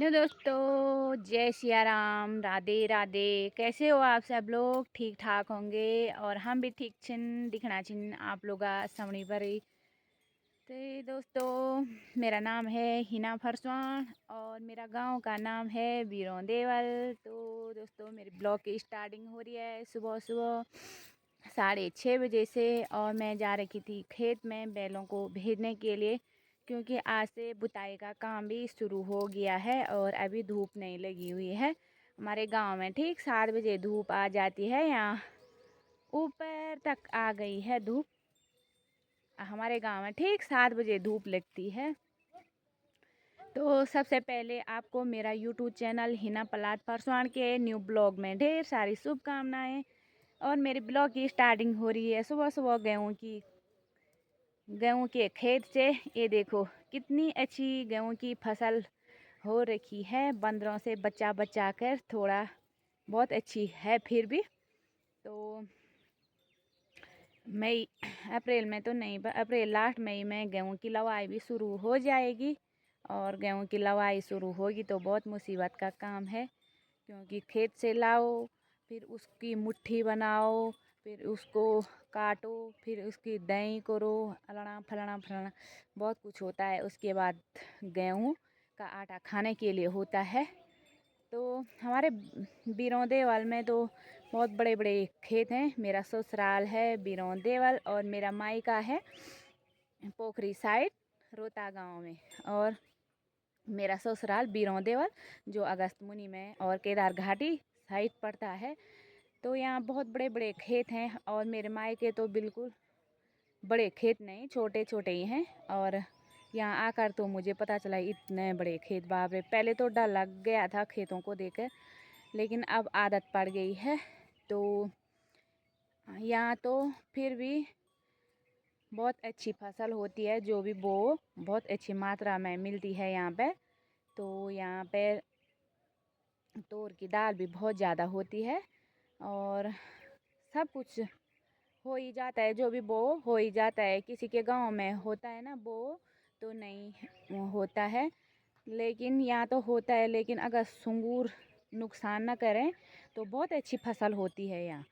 Hello दोस्तों, जय सिया राम, राधे राधे। कैसे हो आप सब लोग? ठीक ठाक होंगे और हम भी ठीक छिन दिखना छिन आप लोग समणी भरी। तो दोस्तों, मेरा नाम है हिना फरसवान और मेरा गांव का नाम है बीरों देवल। तो दोस्तों, मेरे ब्लॉग की स्टार्टिंग हो रही है सुबह सुबह 6:30 बजे से और मैं जा रही थी खेत में बैलों को भेजने के लिए, क्योंकि आज से बुताई का काम भी शुरू हो गया है और अभी धूप नहीं लगी हुई है हमारे गांव में। ठीक 7 बजे धूप आ जाती है, यहाँ ऊपर तक आ गई है धूप। हमारे गांव में ठीक 7 बजे धूप लगती है। तो सबसे पहले आपको मेरा यूट्यूब चैनल हिना पलाट फरसवान के न्यू ब्लॉग में ढेर सारी शुभकामनाएं। और मेरे ब्लॉग की स्टार्टिंग हो रही है सुबह सुबह गेहूं के खेत से। ये देखो कितनी अच्छी गेहूं की फसल हो रखी है, बंदरों से बचा बचा कर थोड़ा बहुत अच्छी है फिर भी। तो मई अप्रैल में तो नहीं, अप्रैल लास्ट मई में गेहूं की लवाई भी शुरू हो जाएगी। और गेहूं की लवाई शुरू होगी तो बहुत मुसीबत का काम है, क्योंकि खेत से लाओ, फिर उसकी मुट्ठी बनाओ, फिर उसको काटो, फिर उसकी दही करो, फलाना फलाना फलाना बहुत कुछ होता है। उसके बाद गेहूं का आटा खाने के लिए होता है। तो हमारे बीरों देवल में तो बहुत बड़े बड़े खेत हैं। मेरा ससुराल है बीरों देवल और मेरा मायका है पोखरी साइड रोता गांव में। और मेरा ससुराल बीरों देवल जो अगस्त मुनि में और केदार घाटी साइड पड़ता है। तो यहाँ बहुत बड़े बड़े खेत हैं और मेरे मायके तो बिल्कुल बड़े खेत नहीं, छोटे छोटे ही हैं। और यहाँ आकर तो मुझे पता चला इतने बड़े खेत, बाप रे। पहले तो डर लग गया था खेतों को देखकर, लेकिन अब आदत पड़ गई है। तो यहाँ तो फिर भी बहुत अच्छी फसल होती है, जो भी बो बहुत अच्छी मात्रा में मिलती है यहाँ पे। तो यहाँ पे तूर की दाल भी बहुत ज़्यादा होती है और सब कुछ हो ही जाता है, जो भी बो हो ही जाता है। किसी के गांव में होता है ना बो, तो नहीं होता है, लेकिन यहाँ तो होता है। लेकिन अगर सुंगूर नुकसान ना करें तो बहुत अच्छी फसल होती है यहाँ।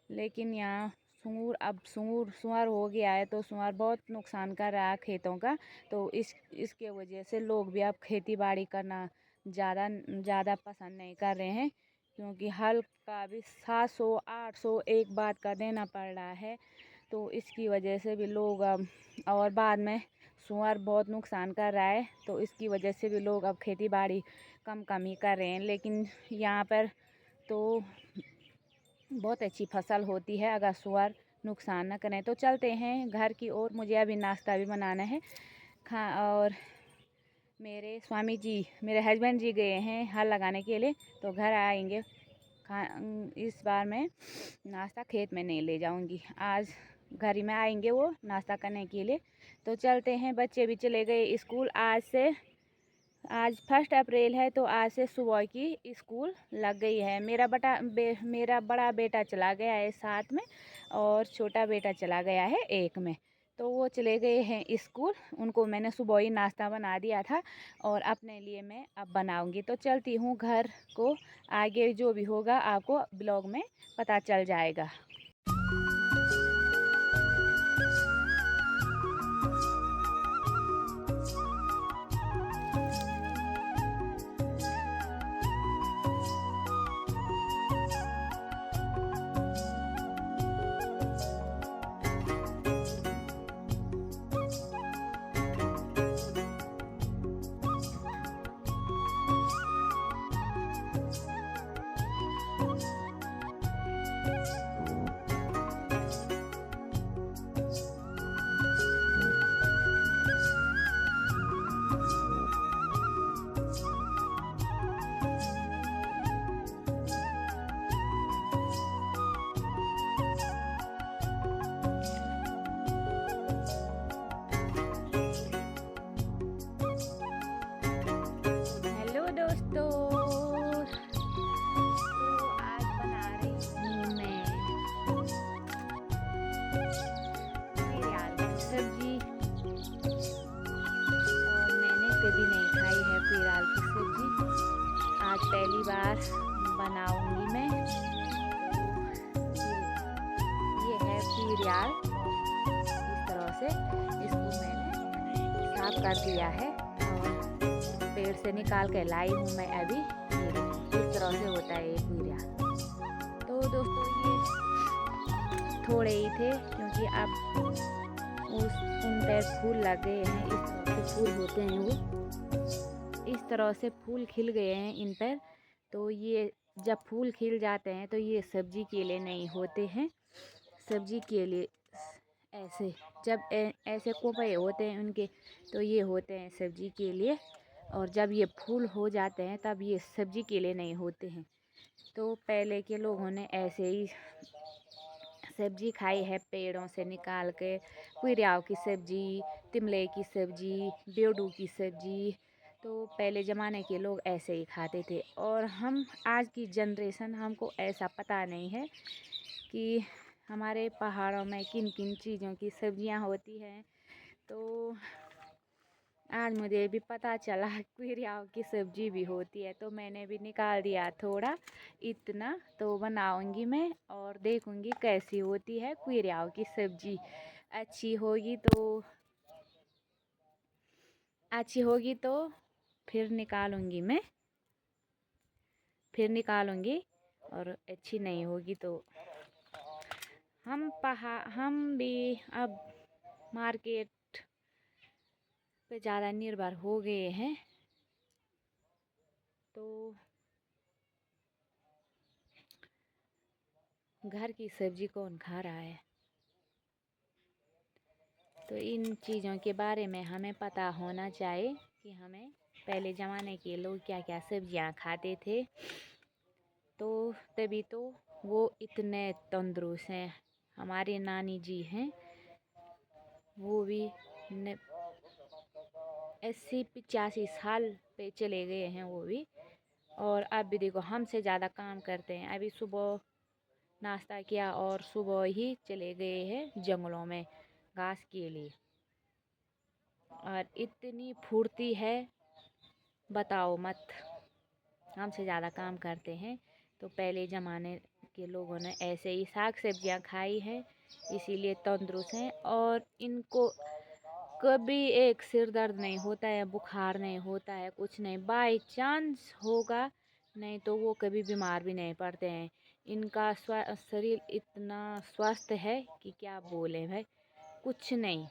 लेकिन यहाँ सुअर हो गया है, तो सुअर बहुत नुकसान कर रहा है खेतों का। तो इसके वजह से लोग भी अब खेती बाड़ी करना ज़्यादा पसंद नहीं कर रहे हैं, क्योंकि हल का भी 700-800 एक बात का देना पड़ रहा है। तो इसकी वजह से भी लोग अब, और बाद में सुअर बहुत नुकसान कर रहा है, तो इसकी वजह से भी लोग अब खेती बाड़ी कम ही कर रहे हैं। लेकिन यहाँ पर तो बहुत अच्छी फसल होती है अगर सुअर नुकसान न करें। तो चलते हैं घर की ओर, मुझे अभी नाश्ता भी बनाना है और मेरे स्वामी जी, मेरे हस्बैंड जी गए हैं हल लगाने के लिए, तो घर आएंगे। इस बार मैं नाश्ता खेत में नहीं ले जाऊंगी, आज घर ही में आएंगे वो नाश्ता करने के लिए। तो चलते हैं, बच्चे भी चले गए स्कूल। आज 1 अप्रैल है, तो आज से सुबह की स्कूल लग गई है। मेरा बड़ा बेटा चला गया है 7 में और छोटा बेटा चला गया है 1 में। तो वो चले गए हैं स्कूल, उनको मैंने सुबह ही नाश्ता बना दिया था और अपने लिए मैं अब बनाऊंगी। तो चलती हूँ घर को, आगे जो भी होगा आपको ब्लॉग में पता चल जाएगा। हेलो दोस्तों, तो आज बनाऊंगी मैं। ये है पीरियाल, इस तरह से इसको मैंने साफ कर दिया है और पेड़ से निकाल के लाई हूँ मैं अभी। इस तरह से होता है ये पीरियाल। तो दोस्तों ये थोड़े ही थे क्योंकि अब उन पर फूल लग गए हैं। इस तरह से फूल होते हैं, वो इस तरह से फूल खिल गए हैं इन पर। तो ये जब फूल खिल जाते हैं तो ये सब्जी के लिए नहीं होते हैं, सब्जी के लिए ऐसे जब ऐसे कोपे होते हैं उनके तो ये होते हैं सब्जी के लिए, और जब ये फूल हो जाते हैं तब ये सब्जी के लिए नहीं होते हैं। तो पहले के लोगों ने ऐसे ही सब्जी खाई है पेड़ों से निकाल के, पुरियाव की सब्जी, तिमले की सब्जी, बेडू की सब्जी। तो पहले ज़माने के लोग ऐसे ही खाते थे। और हम आज की जनरेशन, हमको ऐसा पता नहीं है कि हमारे पहाड़ों में किन किन चीज़ों की सब्जियां होती हैं। तो आज मुझे भी पता चला पुरियाव की सब्जी भी होती है, तो मैंने भी निकाल दिया थोड़ा इतना। तो बनाऊंगी मैं और देखूंगी कैसी होती है पुरियाव की सब्जी। अच्छी होगी तो फिर निकालूंगी और अच्छी नहीं होगी तो हम भी अब मार्केट पे ज़्यादा निर्भर हो गए हैं। तो घर की सब्जी कौन खा रहा है। तो इन चीज़ों के बारे में हमें पता होना चाहिए कि हमें पहले ज़माने के लोग क्या क्या सब्जियां खाते थे, तो तभी तो वो इतने तंदुरुस्त हैं। हमारे नानी जी हैं, वो भी 80-85 साल पे चले गए हैं वो भी, और अब भी देखो हमसे ज़्यादा काम करते हैं। अभी सुबह नाश्ता किया और सुबह ही चले गए हैं जंगलों में घास के लिए, और इतनी फुर्ती है बताओ मत, हमसे ज़्यादा काम करते हैं। तो पहले ज़माने के लोगों ने ऐसे ही साग सब्जियां खाई है, इसीलिए तंदुरुस्त हैं। और इनको कभी एक सिर दर्द नहीं होता है, बुखार नहीं होता है, कुछ नहीं। बाई चांस होगा, नहीं तो वो कभी बीमार भी नहीं पड़ते हैं। इनका शरीर इतना स्वस्थ है कि क्या बोले भाई, कुछ नहीं।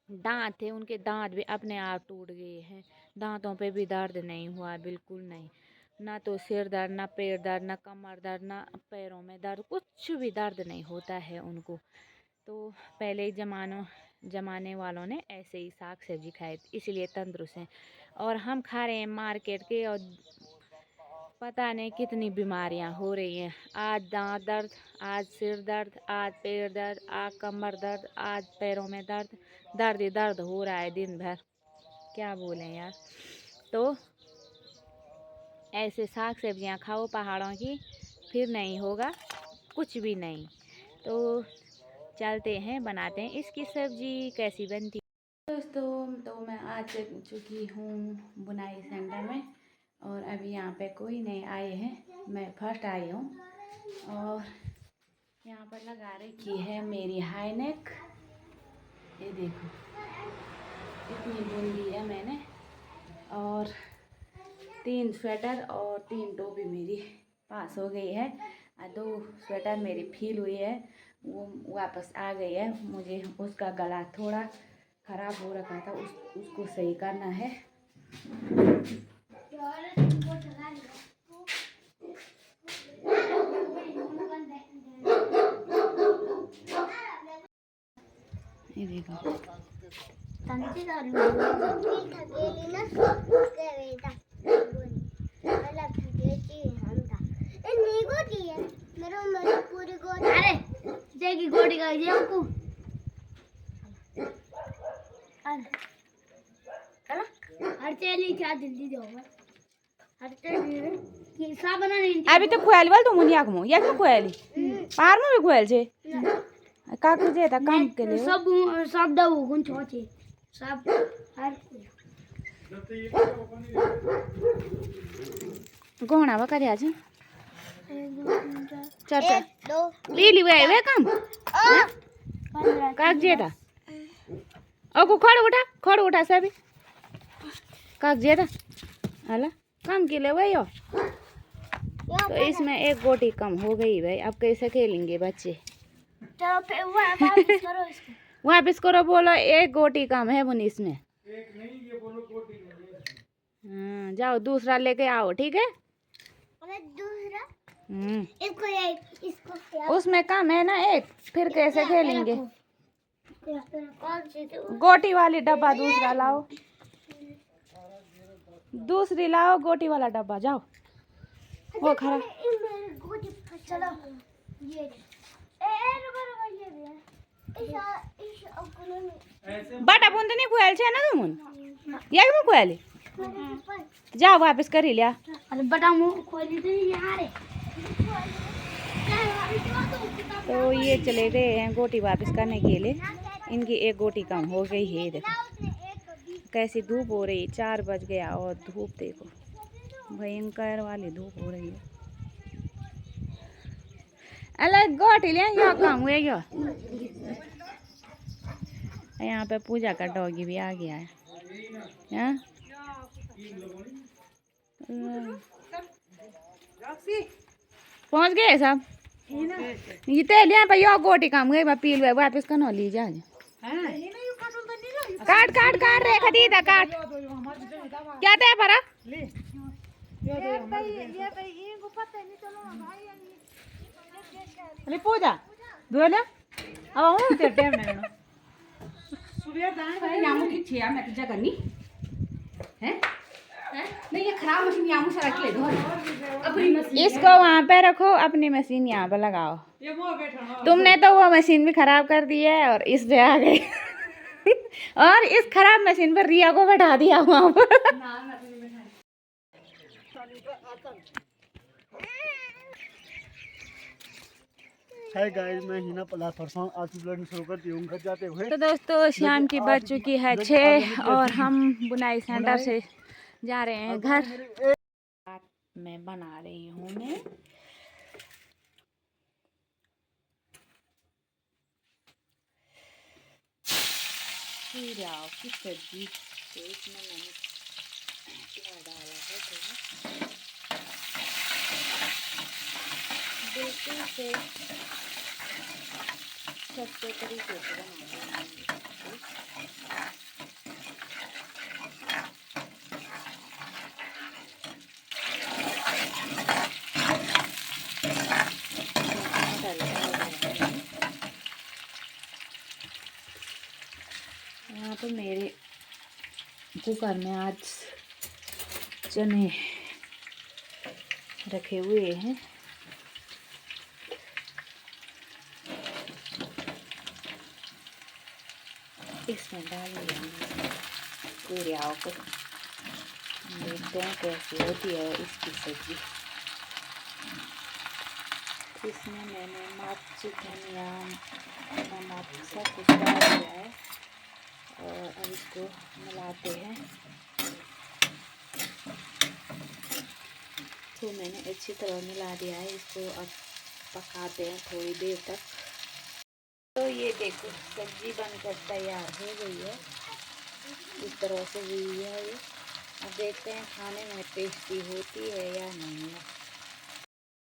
दांत थे, उनके दांत भी अपने आप टूट गए हैं, दांतों पे भी दर्द नहीं हुआ, बिल्कुल नहीं। ना तो सिर दर्द, ना पेट दर्द, ना कमर दर्द, ना पैरों में दर्द, कुछ भी दर्द नहीं होता है उनको। तो पहले ज़माने वालों ने ऐसे ही साग सब्जी खाए, इसलिए तंदुरुस्त हैं। और हम खा रहे हैं मार्केट के, और पता नहीं कितनी बीमारियां हो रही हैं। आज दांत दर्द, आज सिर दर्द, आज पेट दर्द, आज कमर दर्द, आज पैरों में दर्द ही दर्द हो रहा है दिन भर, क्या बोलें यार। तो ऐसे साग सब्जियां खाओ पहाड़ों की, फिर नहीं होगा कुछ भी नहीं। तो चलते हैं, बनाते हैं इसकी सब्जी कैसी बनती है। दोस्तों तो मैं आ चुकी हूँ बुनाई सेंटर में, और अभी यहाँ पे कोई नहीं आए हैं, मैं फर्स्ट आई हूँ। और यहाँ पर लगा रखी है मेरी हाई नेक, ये देखो इतनी बुन ली है मैंने। और 3 स्वेटर और 3 टोपी मेरी पास हो गई है, और 2 स्वेटर मेरी फील हुई है, वो वापस आ गई है। मुझे उसका गला थोड़ा ख़राब हो रखा था, उसको सही करना है। ये देखो गोटी का अभी तो खुआली वाल तो मुनिया को या तो खुआली पार में भी खुआल छे का कुछ है काम के लिए सब दऊ गुण छोचे सब हर कोण आवा करे आज चार चार पीली वे कम कागजे था और खड़ उठा सभी कागजे था हला कम के लिए वही हो तो इसमें एक गोटी कम हो गई भाई। अब कैसे खेलेंगे बच्चे? तो फिर वापस करो इसको। वापस करो बोलो एक गोटी कम है मुनी इसमें। एक नहीं ये बोलो गोटी नहीं है। हाँ जाओ दूसरा लेके आओ ठीक है। दूसरा इसको उसमें कम है ना एक फिर कैसे खेलेंगे? गोटी वाली डब्बा दूसरा लाओ दूसरी लाओ गोटी वाला डब्बा जाओ वो खरा चलो ये बटा बुंद नहीं खुआल छे ना तुम या में खुआली जाओ वापस कर ही लिया। अरे बटा मुंह खोली तो यहाँ रे। तो ये चले गए हैं गोटी वापस करने के लिए। इनकी एक गोटी कम हो गई है। देखो कैसी धूप हो रही 4 बज गया और धूप देखो भयंकर वाली धूप हो रही है। अलग गोटी ले यहाँ काम हुए क्या? यहाँ पे पूजा का डॉगी भी आ गया है। यहाँ पहुँच गए सब ये तेल यहाँ पे यो गोटी काम हुए पील हुए वापस कनो ली जा काट काट काट रे खदीदा काट क्या दे परा अरे पूजा धोले अब हम ते टाइम नहीं नो सुबह दान यामू की छिया मैं तुझा करनी है नहीं ये खराब मशीन यामू से रख ले दो अपनी मशीन इसको वहां पे रखो अपनी मशीन यहाँ पे लगाओ। ये वो बैठा तुमने तो वो मशीन भी खराब कर दी है और इस पे आ गई और इस खराब मशीन पर रिया को बैठा दिया वहां पर। हाय गाइस मैं हिना पला फरसान आज ब्लॉगिंग शुरू करती हूँ घर जाते हुए। तो दोस्तों शाम की बज चुकी है 6 और हम बुनाई सेंटर से जा रहे हैं घर। मैं बना रही हूँ मैं खीराव की सब्जी। तो इसमें मैंने क्या डाला है तो बिल्कुल से सस्ते तरीके से बनाएंगे। यहाँ पे मेरे कुकर में आज चने रखे हुए हैं। इसमें डाल दिया पूरे आओ को देखते हैं कैसी होती है इसकी सब्जी। इसमें मैंने मिर्च धनिया नमक सब कुछ डाल दिया है और अब इसको मिलाते हैं। तो मैंने अच्छी तरह मिला दिया है इसको अब पकाते हैं थोड़ी देर तक। तो ये देखो सब्जी बनकर तैयार हो गई है इस तरह से हुई है ये। अब देखते हैं खाने में टेस्टी होती है या नहीं।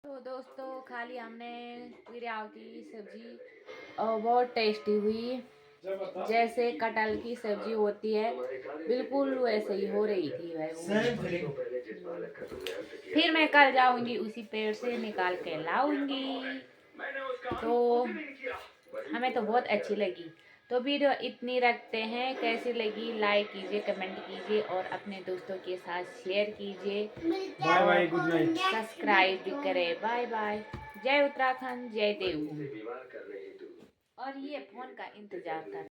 तो दोस्तों खा लिया हमने पिराव की सब्जी और बहुत टेस्टी हुई। जैसे कटहल की सब्जी होती है बिल्कुल वैसे ही हो रही थी भाई। फिर मैं कल जाऊंगी उसी पेड़ से निकाल के लाऊंगी। तो हमें तो बहुत अच्छी लगी। तो वीडियो इतनी रखते हैं। कैसी लगी लाइक कीजिए कमेंट कीजिए और अपने दोस्तों के साथ शेयर कीजिए। Bye bye good night. Subscribe भी करें। Bye bye. जय उत्तराखंड जय देव। और ये फोन का इंतजार कर